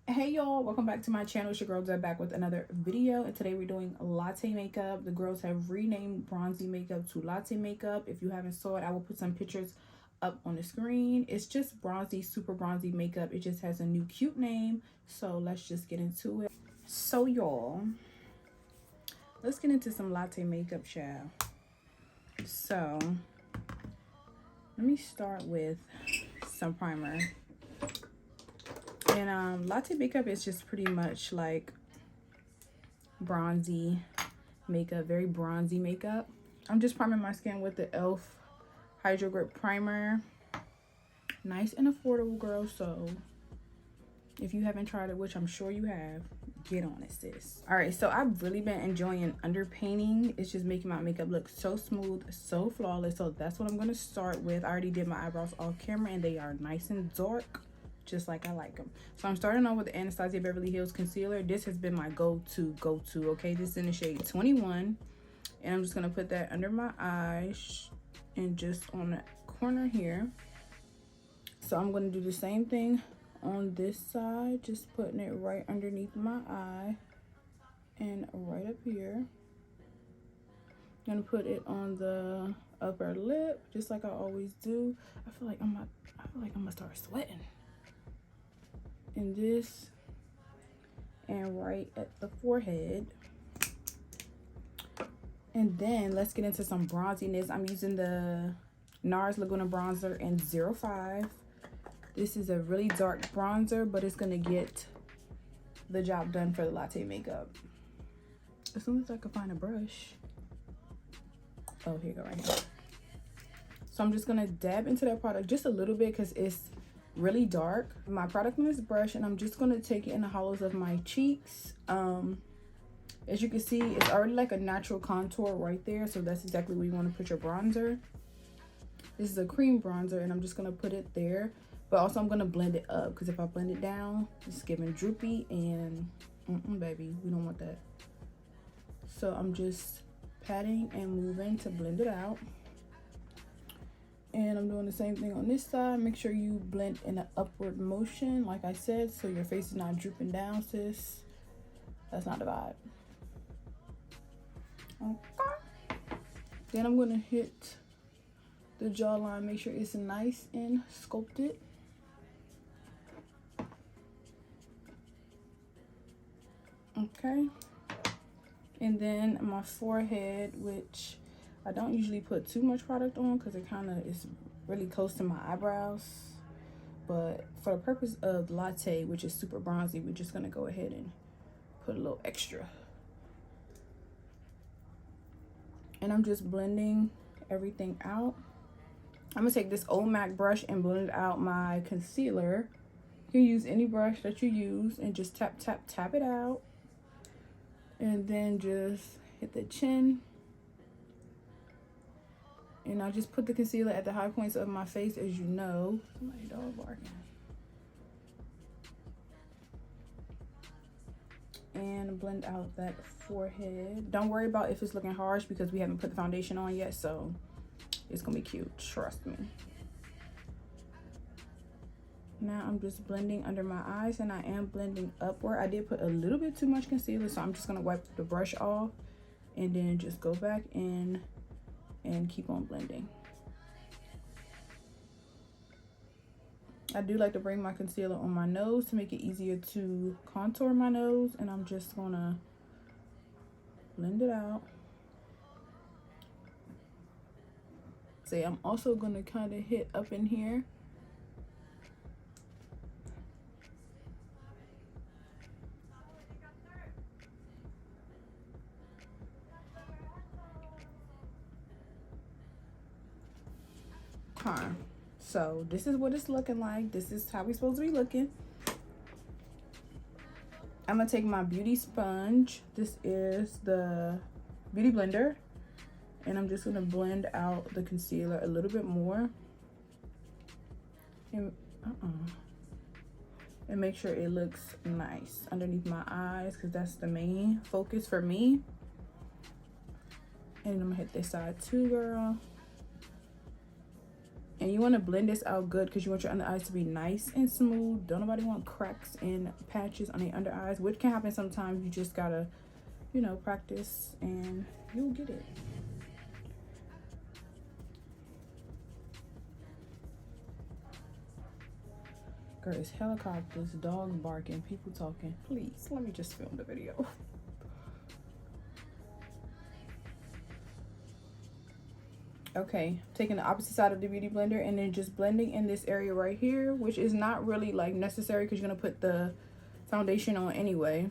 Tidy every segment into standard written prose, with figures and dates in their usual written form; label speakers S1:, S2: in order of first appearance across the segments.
S1: Hey y'all, welcome back to my channel. It's your girl Deb back with another video, and today we're doing latte makeup. The girls have renamed bronzy makeup to latte makeup. If you haven't saw it, I will put some pictures up on the screen. It's just bronzy, super bronzy makeup. It just has a new cute name, so let's just get into it. So y'all, let's get into some latte makeup, child. So let me start with some primer. And latte makeup is just pretty much like bronzy makeup, very bronzy makeup. I'm just priming my skin with the E.l.f. Hydro Grip Primer. Nice and affordable, girl. So if you haven't tried it, which I'm sure you have, get on it, sis. All right, so I've really been enjoying underpainting. It's just making my makeup look so smooth, so flawless. So that's what I'm gonna start with. I already did my eyebrows off camera and they are nice and dark, just like I like them. So I'm starting off with the Anastasia Beverly Hills concealer. This has been my go-to, okay? This is in the shade 21. And I'm just gonna put that under my eyes and just on the corner here. So I'm gonna do the same thing on this side, just putting it right underneath my eye and right up here. I'm gonna put it on the upper lip, just like I always do. I feel like I'm gonna start sweating. And this, and right at the forehead. And then let's get into some bronziness. I'm using the NARS Laguna bronzer in 05. This is a really dark bronzer, but it's gonna get the job done for the latte makeup. As soon as I can find a brush. Oh, here you go, right here. So I'm just gonna dab into that product just a little bit because it's really dark. My product on this brush, and I'm just gonna take it in the hollows of my cheeks. As you can see, it's already like a natural contour right there, so that's exactly where you want to put your bronzer. This is a cream bronzer, and I'm just gonna put it there, but also I'm gonna blend it up because if I blend it down, it's giving droopy, and baby, we don't want that. So I'm just patting and moving to blend it out. And I'm doing the same thing on this side. Make sure you blend in an upward motion, like I said, so your face is not drooping down, sis. That's not the vibe. Okay. Then I'm gonna hit the jawline, make sure it's nice and sculpted. Okay. And then my forehead, which I don't usually put too much product on because it kind of is really close to my eyebrows. But for the purpose of latte, which is super bronzy, we're just gonna go ahead and put a little extra. And I'm just blending everything out. I'm gonna take this old M.A.C brush and blend out my concealer. You can use any brush that you use and just tap, tap, tap it out. And then just hit the chin. And I just put the concealer at the high points of my face, as you know. Somebody dog barking. And blend out that forehead. Don't worry about if it's looking harsh because we haven't put the foundation on yet, so it's gonna be cute, trust me. Now I'm just blending under my eyes, and I am blending upward. I did put a little bit too much concealer, so I'm just gonna wipe the brush off and then just go back in and keep on blending. I do like to bring my concealer on my nose to make it easier to contour my nose, and I'm just gonna blend it out. See, I'm also gonna kind of hit up in here. So this is what it's looking like. This is how we're supposed to be looking. I'm gonna take my beauty sponge. This is the beauty blender, and I'm just gonna blend out the concealer a little bit more, and make sure it looks nice underneath my eyes, because that's the main focus for me. And I'm gonna hit this side too, girl. And you want to blend this out good because you want your under eyes to be nice and smooth. Don't nobody want cracks and patches on the under eyes, which can happen sometimes. You just gotta, you know, practice and you'll get it. Girl, it's helicopters, dogs barking, people talking. Please, let me just film the video. Okay, taking the opposite side of the beauty blender and then just blending in this area right here, which is not really like necessary because you're gonna put the foundation on anyway.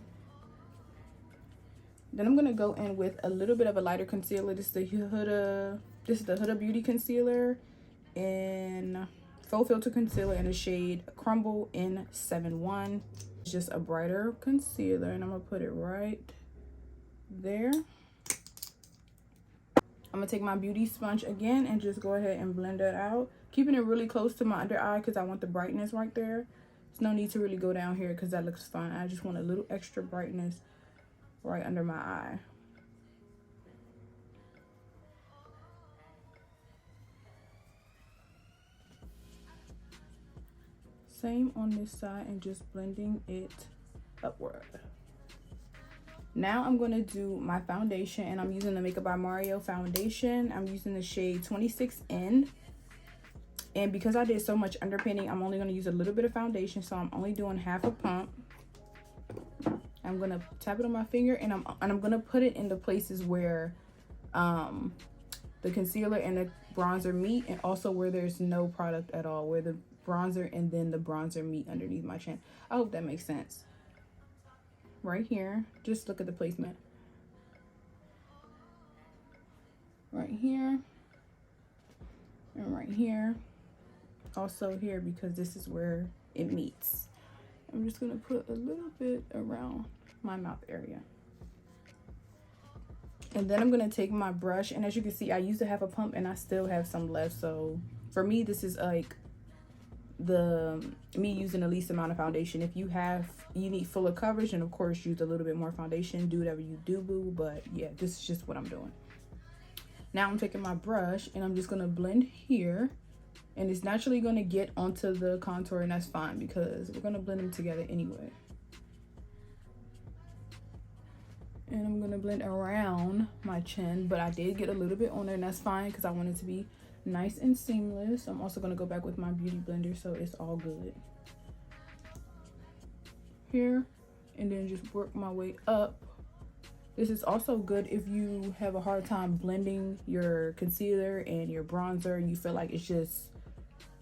S1: Then I'm gonna go in with a little bit of a lighter concealer. This is the Huda Beauty concealer in FauxFilter concealer in the shade Crumble in 7-1. It's just a brighter concealer, and I'm gonna put it right there. I'm gonna take my beauty sponge again and just go ahead and blend that out, keeping it really close to my under eye because I want the brightness right there. There's no need to really go down here because that looks fine. I just want a little extra brightness right under my eye. Same on this side and just blending it upward. Now I'm going to do my foundation, and I'm using the Makeup by Mario foundation. I'm using the shade 26N. And because I did so much underpainting, I'm only going to use a little bit of foundation, so I'm only doing half a pump. I'm going to tap it on my finger, and I'm going to put it in the places where the concealer and the bronzer meet, and also where there's no product at all, where the bronzer and then the bronzer meet underneath my chin. I hope that makes sense. Right here, just look at the placement. Right here and right here. Also here, because this is where it meets. I'm just gonna put a little bit around my mouth area. And then I'm gonna take my brush, and as you can see, I used to have a pump and I still have some left. So for me, this is like me using the least amount of foundation. If you need fuller coverage, and of course use a little bit more foundation, do whatever you do, boo. But yeah, this is just what I'm doing. Now I'm taking my brush and I'm just gonna blend here, and it's naturally gonna get onto the contour, and that's fine because we're gonna blend them together anyway. And I'm gonna blend around my chin, but I did get a little bit on there, and that's fine because I want it to be nice and seamless. I'm also gonna go back with my beauty blender, so it's all good here, and then just work my way up. This is also good if you have a hard time blending your concealer and your bronzer, and you feel like it's just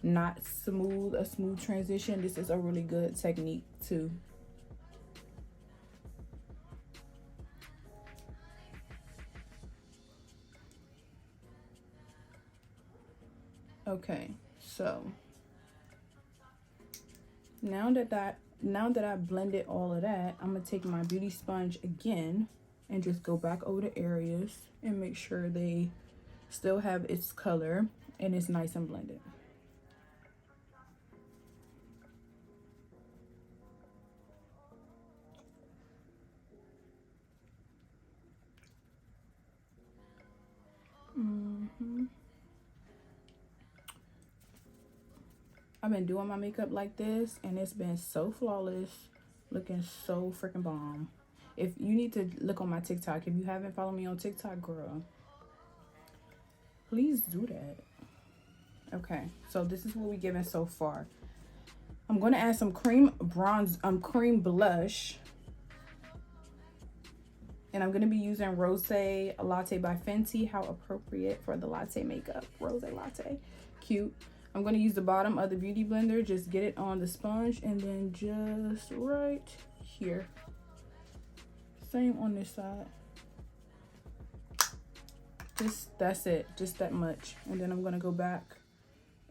S1: not a smooth transition. This is a really good technique too. Okay, so now that I blended all of that, I'm gonna take my beauty sponge again and just go back over the areas and make sure they still have its color and it's nice and blended. I've been doing my makeup like this, and it's been so flawless, looking so freaking bomb. If you need to look on my TikTok, if you haven't followed me on TikTok, girl, please do that. Okay, so this is what we're giving so far. I'm going to add some cream blush, and I'm going to be using Rosé Latte by Fenty. How appropriate for the latte makeup. Rosé Latte, cute. I'm going to use the bottom of the beauty blender, just get it on the sponge, and then just right here. Same on this side. That's it, just that much. And then I'm going to go back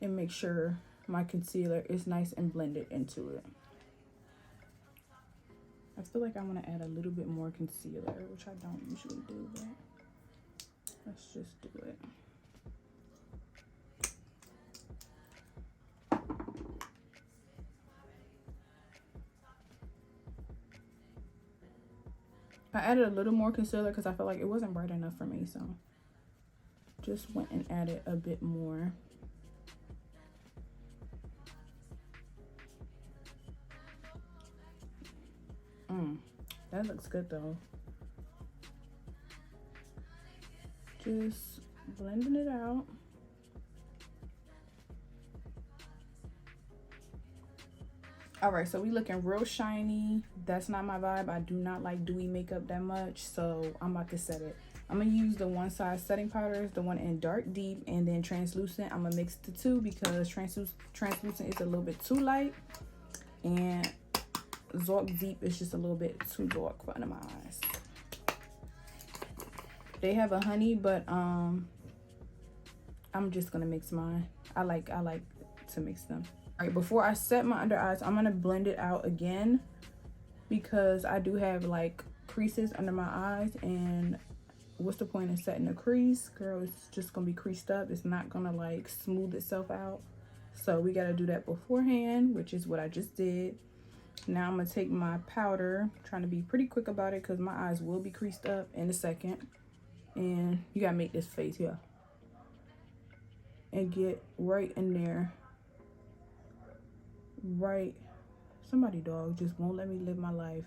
S1: and make sure my concealer is nice and blended into it. I feel like I want to add a little bit more concealer, which I don't usually do, but let's just do it. I added a little more concealer because I felt like it wasn't bright enough for me, so just went and added a bit more. That looks good though. Just blending it out. All right, so we looking real shiny. That's not my vibe. I do not like dewy makeup that much, so I'm about to set it. I'm gonna use the One Size setting powders, the one in dark deep and then translucent. I'm gonna mix the two because translucent is a little bit too light and WOC deep is just a little bit too dark for under my eyes. They have a honey, but I'm just gonna mix mine. I like to mix them. All right, before I set my under eyes, I'm gonna blend it out again because I do have like creases under my eyes, and what's the point of setting a crease? Girl, it's just gonna be creased up. It's not gonna like smooth itself out. So we gotta do that beforehand, which is what I just did. Now I'm gonna take my powder, trying to be pretty quick about it because my eyes will be creased up in a second. And you gotta make this face here. And get right in there. Right. Somebody, dog, just won't let me live my life.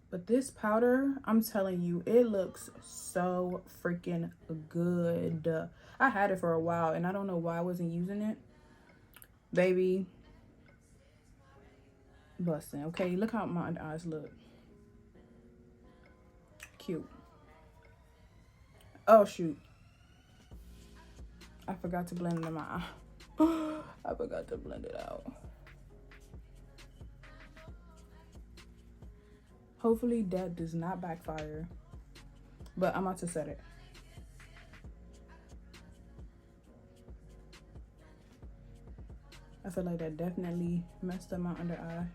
S1: But this powder, I'm telling you, it looks so freaking good. I had it for a while and I don't know why I wasn't using it. Baby. Busting. Okay, look how my eyes look. Cute. Oh shoot, I forgot to blend it in my eye. I forgot to blend it out. Hopefully that does not backfire, but I'm about to set it. I feel like that definitely messed up my under eye,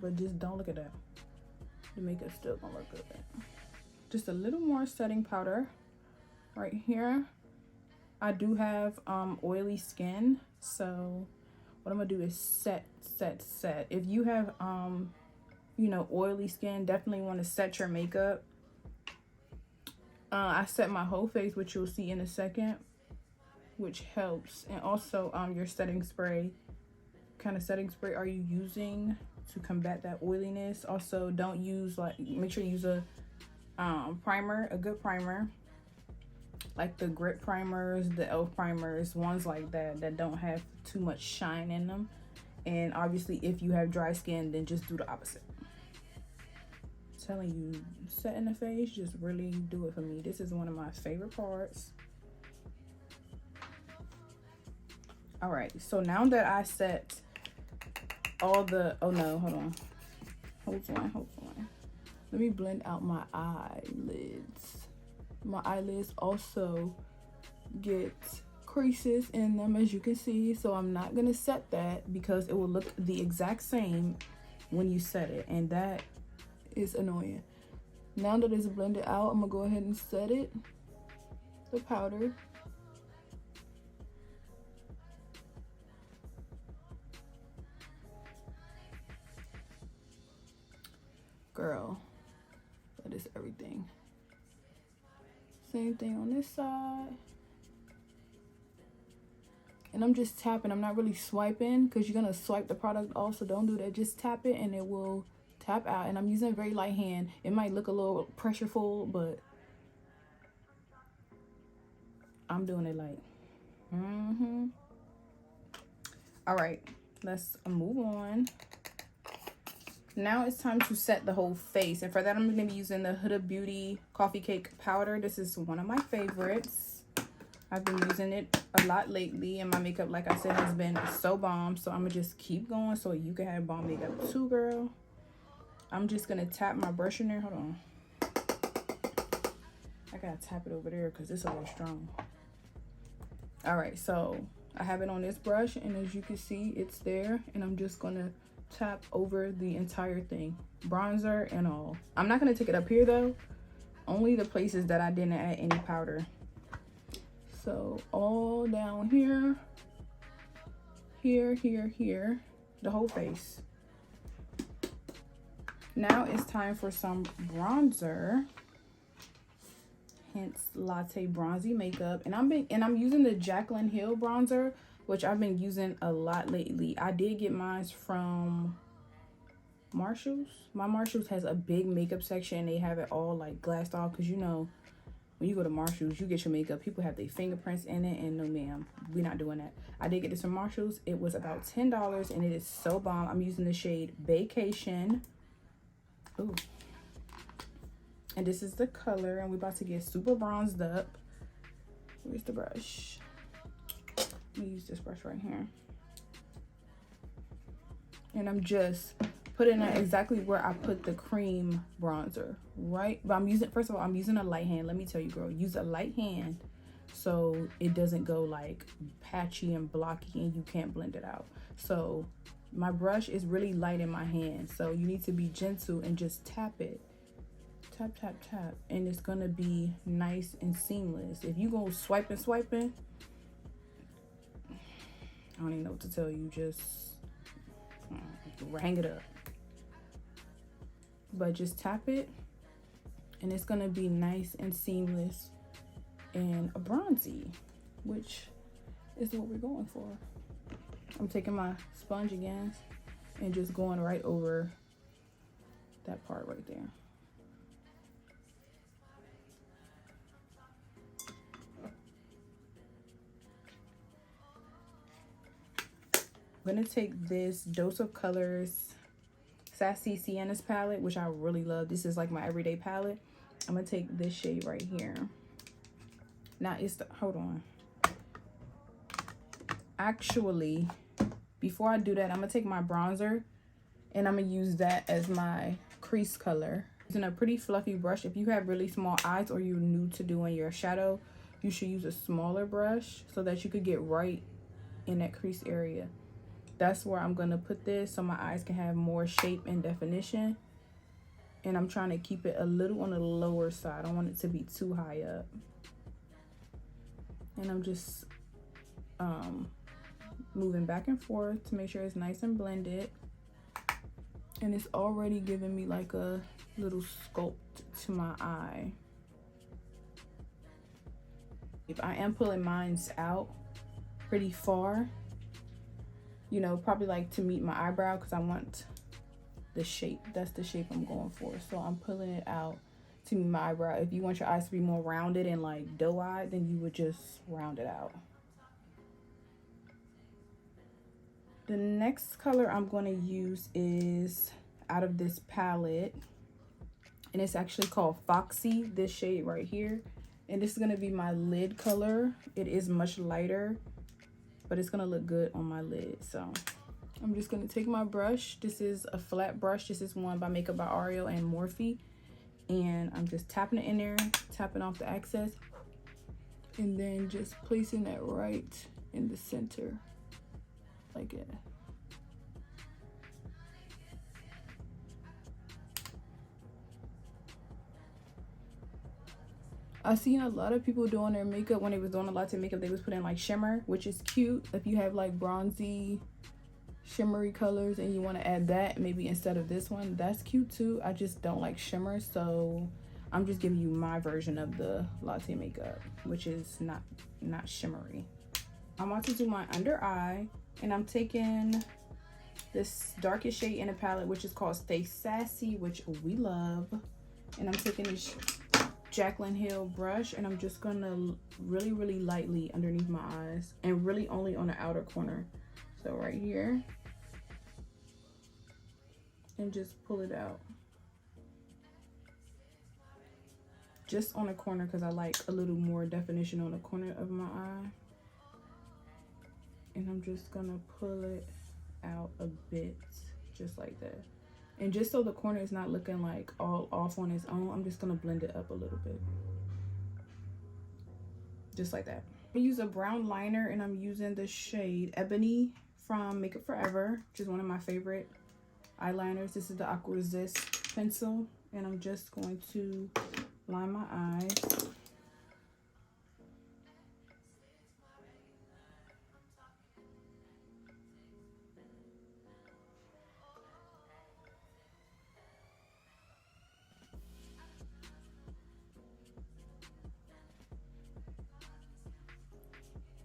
S1: but just don't look at that. The makeup's still gonna look good. Just a little more setting powder right here. I do have oily skin, so what I'm gonna do is set. If you have you know, oily skin, definitely want to set your makeup. I set my whole face, which you'll see in a second, which helps. And also your setting spray. What kind of setting spray are you using to combat that oiliness? Also, don't use, like, make sure you use a primer, a good primer, like the Grip primers, the E.l.f. primers, ones like that don't have too much shine in them. And obviously if you have dry skin, then just do the opposite. I'm telling you, setting the face, just really do it for me. This is one of my favorite parts. All right, so now that I set all the, oh no, hold on. Let me blend out my eyelids. My eyelids also get creases in them, as you can see, so I'm not gonna set that because it will look the exact same when you set it, and that is annoying. Now that it's blended out, I'm gonna go ahead and set it, the powder. Girl, that is everything. Same thing on this side. And I'm just tapping. I'm not really swiping because you're gonna swipe the product off, so don't do that. Just tap it and it will tap out. And I'm using a very light hand. It might look a little pressureful, but I'm doing it light. All right, let's move on. Now it's time to set the whole face, and for that I'm going to be using the Hula Beauty Coffee Cake Powder. This is one of my favorites. I've been using it a lot lately, and my makeup, like I said, has been so bomb. So I'm going to just keep going so you can have bomb makeup too, girl. I'm just going to tap my brush in there. Hold on. I got to tap it over there because it's a little strong. All right, so I have it on this brush, and as you can see, it's there, and I'm just going to tap over the entire thing, bronzer and all. I'm not going to take it up here though, only the places that I didn't add any powder. So all down here, here, the whole face. Now it's time for some bronzer, hence Latte bronzy makeup, and I'm using the Jaclyn Hill bronzer. which I've been using a lot lately. I did get mine from Marshalls. My Marshalls has a big makeup section. They have it all like glassed off, because you know when you go to Marshalls, you get your makeup, people have their fingerprints in it, and no ma'am, we're not doing that. I did get this from Marshalls. It was about $10 and it is so bomb. I'm using the shade Daycation. Ooh. And this is the color, and we're about to get super bronzed up. Where's the brush? Let me use this brush right here. And I'm just putting it exactly where I put the cream bronzer, right? But I'm using, first of all, I'm using a light hand. Let me tell you, girl, use a light hand so it doesn't go like patchy and blocky and you can't blend it out. So my brush is really light in my hand, so you need to be gentle and just tap it. Tap, tap, tap, and it's gonna be nice and seamless. If you go swiping, I don't even know what to tell you, just hang it up. But just tap it, and it's gonna be nice and seamless and a bronzy, which is what we're going for. I'm taking my sponge again and just going right over that part right there. I'm gonna take this Dose of Colors Sassy Siennas palette, which I really love. This is like my everyday palette. I'm gonna take this shade right here. Now it's the, hold on. Actually, before I do that, I'm gonna take my bronzer and I'm gonna use that as my crease color. Using a pretty fluffy brush. If you have really small eyes or you're new to doing your shadow, you should use a smaller brush so that you could get right in that crease area. That's where I'm gonna put this so my eyes can have more shape and definition. And I'm trying to keep it a little on the lower side. I don't want it to be too high up. And I'm just moving back and forth to make sure it's nice and blended. And it's already giving me like a little sculpt to my eye. If I am pulling mine out pretty far, you know, probably like to meet my eyebrow, because I want the shape. That's the shape I'm going for. So I'm pulling it out to meet my eyebrow. If you want your eyes to be more rounded and like doe-eyed, then you would just round it out. The next color I'm going to use is out of this palette, and it's actually called Foxy, this shade right here. And this is going to be my lid color. It is much lighter, but it's gonna look good on my lid. So I'm just gonna take my brush. This is a flat brush. This is one by Makeup by Oreo and Morphe. And I'm just tapping it in there, tapping off the excess, and then just placing that right in the center, like that. I've seen a lot of people doing their makeup when they was doing a Latte makeup, they was putting like shimmer, which is cute. If you have like bronzy, shimmery colors and you want to add that maybe instead of this one, that's cute too. I just don't like shimmer, so I'm just giving you my version of the Latte makeup, which is not shimmery. I'm about to do my under eye, and I'm taking this darkest shade in the palette, which is called Stay Sassy, which we love. And I'm taking this Jaclyn Hill brush, and I'm just gonna really lightly underneath my eyes, and really only on the outer corner. So right here, and just pull it out. Just on the corner, because I like a little more definition on the corner of my eye. And I'm just gonna pull it out a bit, just like that. And just so the corner is not looking like all off on its own, I'm just gonna blend it up a little bit. Just like that. I use a brown liner, and I'm using the shade Ebony from Makeup Forever, which is one of my favorite eyeliners. This is the Aqua Resist pencil, and I'm just going to line my eyes.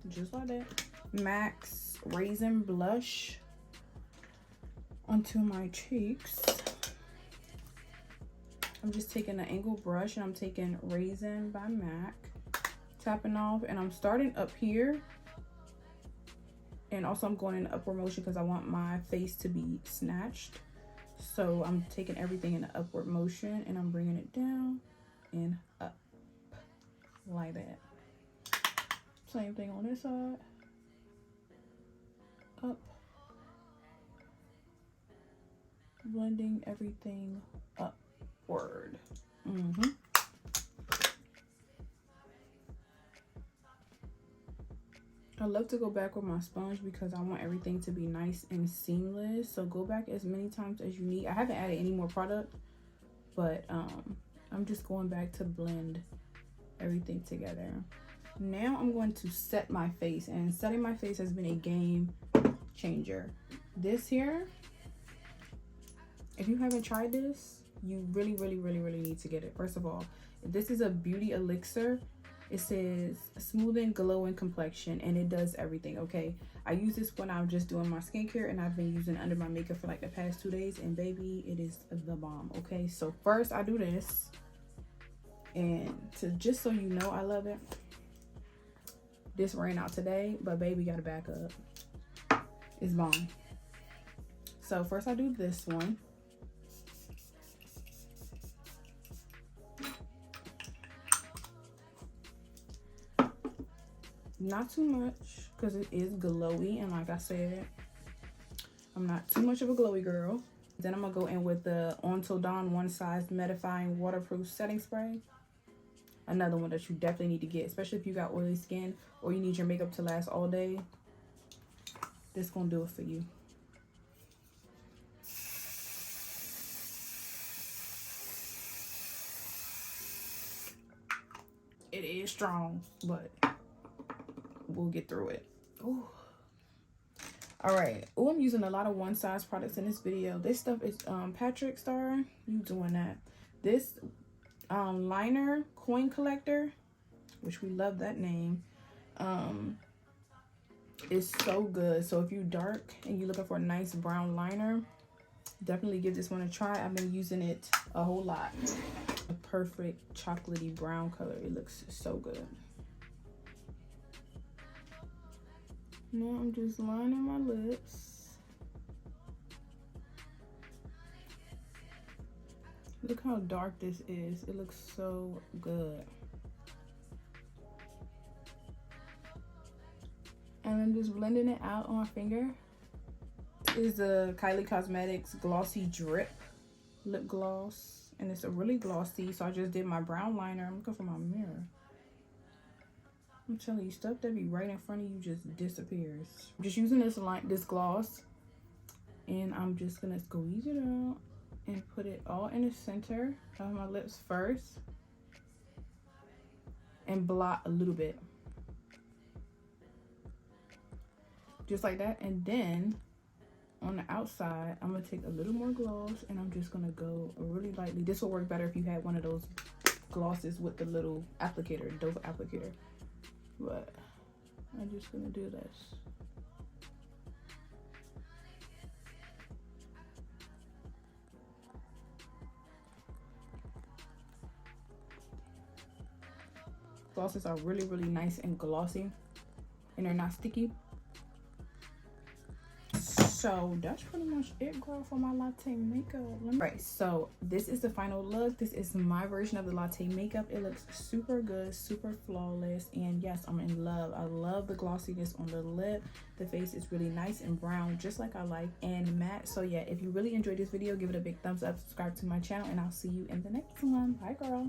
S1: Just like that. M.A.C Razin Blush onto my cheeks. I'm just taking an angled brush and I'm taking Razin by M.A.C, tapping off, and I'm starting up here. And also I'm going in upward motion because I want my face to be snatched. So I'm taking everything in the upward motion and I'm bringing it down and up like that. Same thing on this side. Up. Blending everything upward. I love to go back with my sponge because I want everything to be nice and seamless. So go back as many times as you need. I haven't added any more product, but I'm just going back to blend everything together. Now I'm going to set my face, and setting my face has been a game changer. This here, if you haven't tried this, you really need to get it. First of all, this is a beauty elixir. It says smoothing, glowing complexion, and it does everything. Okay, I use this when I'm just doing my skincare, and I've been using it under my makeup for like the past 2 days, and baby, it is the bomb. Okay, so first I do this, and just so you know, I love it. This ran out today, but baby, gotta back up. It's bomb. So first I do this one. Not too much because it is glowy, and like I said, I'm not too much of a glowy girl. Then I'm gonna go in with the On Till Dawn One Size Mattifying Waterproof Setting Spray. Another one that you definitely need to get, especially if you got oily skin or you need your makeup to last all day. This gonna do it for you. It is strong, but we'll get through it. Ooh. All right. Oh, I'm using a lot of One Size products in this video. This stuff is Patrick Star. You doing that? This liner coin collector, which we love that name, is so good. So if you dark and you're looking for a nice brown liner, definitely give this one a try. I've been using it a whole lot. A perfect chocolatey brown color. It looks so good. Now I'm just lining my lips. Look how dark this is. It looks so good. And I'm just blending it out on my finger. This is the Kylie Cosmetics Glossy Drip lip gloss. And it's a really glossy. So I just did my brown liner. I'm looking for my mirror. I'm telling you, stuff that be right in front of you just disappears. I'm just using this gloss, and I'm just gonna squeeze it out and put it all in the center of my lips first, and blot a little bit, just like that. And then on the outside, I'm gonna take a little more gloss, and I'm just gonna go really lightly. This will work better if you had one of those glosses with the little applicator, doe applicator. But I'm just gonna do this. Glosses are really nice and glossy, and they're not sticky. So that's pretty much it, girl, for my latte makeup. Right, so this is the final look. This is my version of the latte makeup. It looks super good, super flawless, and yes, I'm in love. I love the glossiness on the lip. The face is really nice and brown, just like I like, and matte. So yeah, if you really enjoyed this video, give it a big thumbs up, subscribe to my channel, and I'll see you in the next one. Bye, girl.